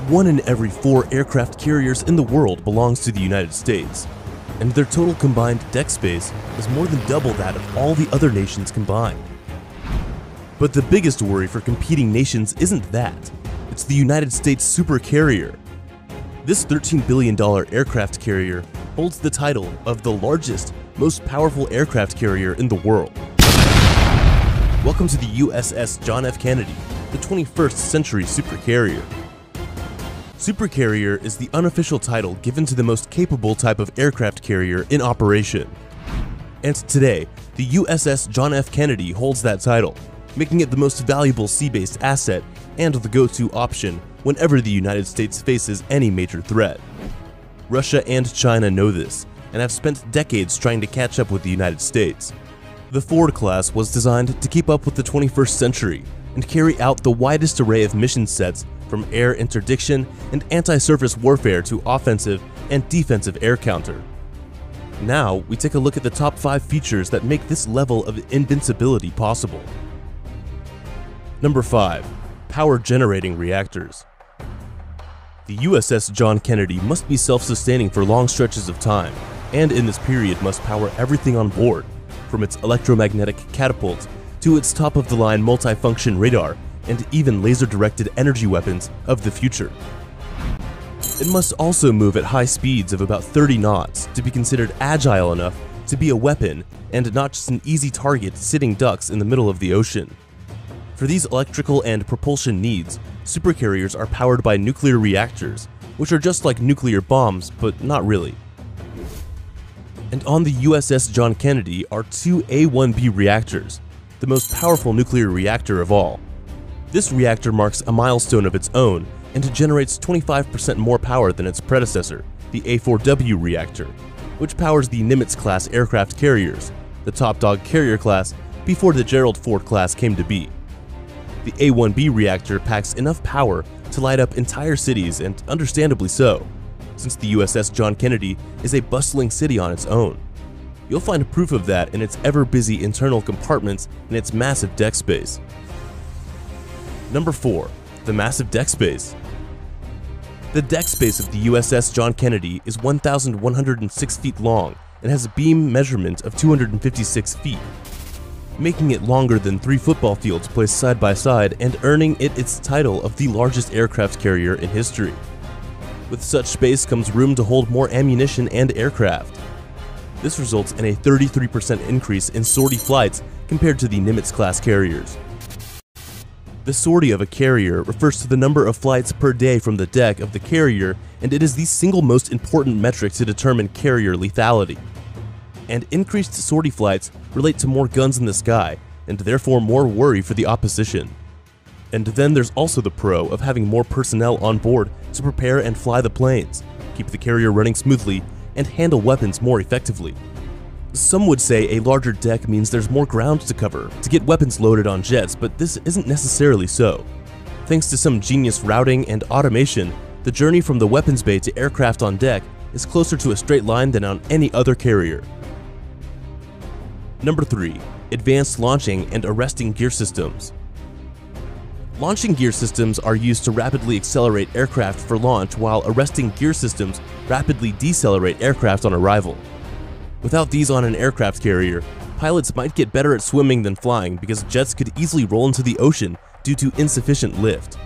1 in every 4 aircraft carriers in the world belongs to the United States, and their total combined deck space is more than double that of all the other nations combined. But the biggest worry for competing nations isn't that, it's the United States Supercarrier. This $13 billion aircraft carrier holds the title of the largest, most powerful aircraft carrier in the world. Welcome to the USS John F. Kennedy, the 21st century supercarrier. Supercarrier is the unofficial title given to the most capable type of aircraft carrier in operation. And today, the USS John F. Kennedy holds that title, making it the most valuable sea-based asset and the go-to option whenever the United States faces any major threat. Russia and China know this, and have spent decades trying to catch up with the United States. The Ford class was designed to keep up with the 21st century and carry out the widest array of mission sets from air interdiction and anti-surface warfare to offensive and defensive air counter. Now, we take a look at the top 5 features that make this level of invincibility possible. Number 5. Power generating reactors. The USS John Kennedy must be self-sustaining for long stretches of time, and in this period must power everything on board, from its electromagnetic catapult to its top-of-the-line multifunction radar and even laser-directed energy weapons of the future. It must also move at high speeds of about 30 knots to be considered agile enough to be a weapon and not just an easy target sitting ducks in the middle of the ocean. For these electrical and propulsion needs, supercarriers are powered by nuclear reactors, which are just like nuclear bombs, but not really. And on the USS John Kennedy are 2 A-1B reactors, the most powerful nuclear reactor of all. This reactor marks a milestone of its own and generates 25% more power than its predecessor, the A-4W reactor, which powers the Nimitz-class aircraft carriers, the top dog carrier class before the Gerald Ford class came to be. The A-1B reactor packs enough power to light up entire cities, and understandably so, since the USS John Kennedy is a bustling city on its own. You'll find proof of that in its ever-busy internal compartments and its massive deck space. Number 4. The massive deck space. The deck space of the USS John Kennedy is 1,106 feet long and has a beam measurement of 256 feet, making it longer than 3 football fields placed side by side and earning it its title of the largest aircraft carrier in history. With such space comes room to hold more ammunition and aircraft. This results in a 33% increase in sortie flights compared to the Nimitz-class carriers. The sortie of a carrier refers to the number of flights per day from the deck of the carrier, and it is the single most important metric to determine carrier lethality. And increased sortie flights relate to more guns in the sky, and therefore more worry for the opposition. And then there's also the pro of having more personnel on board to prepare and fly the planes, keep the carrier running smoothly, and handle weapons more effectively. Some would say a larger deck means there's more ground to cover to get weapons loaded on jets, but this isn't necessarily so. Thanks to some genius routing and automation, the journey from the weapons bay to aircraft on deck is closer to a straight line than on any other carrier. Number 3. Advanced launching and arresting gear systems. Launching gear systems are used to rapidly accelerate aircraft for launch, while arresting gear systems rapidly decelerate aircraft on arrival. Without these on an aircraft carrier, pilots might get better at swimming than flying because jets could easily roll into the ocean due to insufficient lift.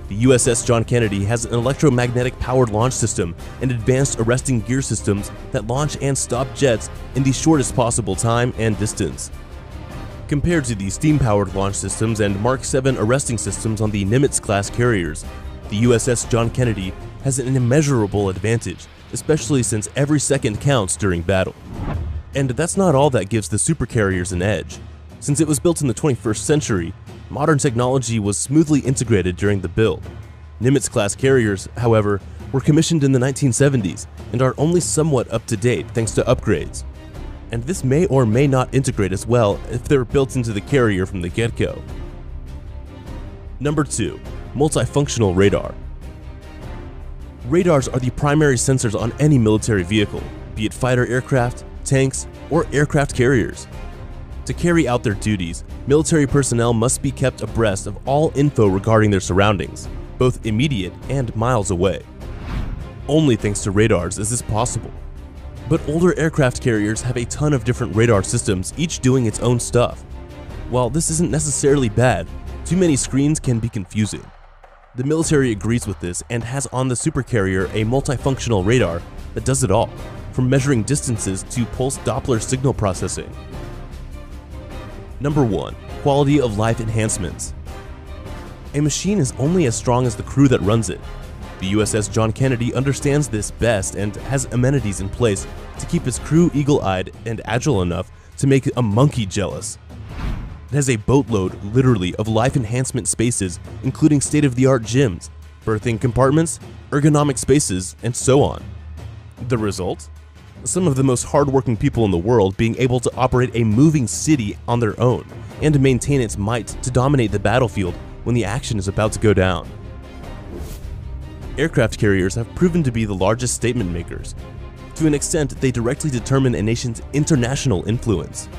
The USS John Kennedy has an electromagnetic powered launch system and advanced arresting gear systems that launch and stop jets in the shortest possible time and distance. Compared to the steam-powered launch systems and Mark 7 arresting systems on the Nimitz-class carriers, the USS John Kennedy has an immeasurable advantage, especially since every second counts during battle. And that's not all that gives the supercarriers an edge. Since it was built in the 21st century, modern technology was smoothly integrated during the build. Nimitz-class carriers, however, were commissioned in the 1970s and are only somewhat up to date thanks to upgrades. And this may or may not integrate as well if they're built into the carrier from the get-go. Number 2. Multifunctional radar. Radars are the primary sensors on any military vehicle, be it fighter aircraft, tanks, or aircraft carriers. To carry out their duties, military personnel must be kept abreast of all info regarding their surroundings, both immediate and miles away. Only thanks to radars is this possible. But older aircraft carriers have a ton of different radar systems, each doing its own stuff. While this isn't necessarily bad, too many screens can be confusing. The military agrees with this and has on the Supercarrier a multifunctional radar that does it all, from measuring distances to pulse Doppler signal processing. Number 1. Quality of life enhancements. A machine is only as strong as the crew that runs it. The USS John Kennedy understands this best and has amenities in place to keep its crew eagle-eyed and agile enough to make a monkey jealous. It has a boatload, literally, of life enhancement spaces, including state-of-the-art gyms, berthing compartments, ergonomic spaces, and so on. The result? Some of the most hardworking people in the world being able to operate a moving city on their own and maintain its might to dominate the battlefield when the action is about to go down. Aircraft carriers have proven to be the largest statement makers. To an extent, they directly determine a nation's international influence.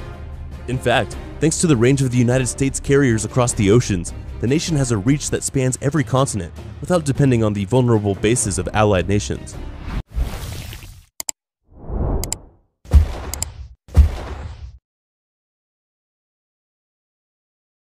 In fact, thanks to the range of the United States carriers across the oceans, the nation has a reach that spans every continent without depending on the vulnerable bases of allied nations.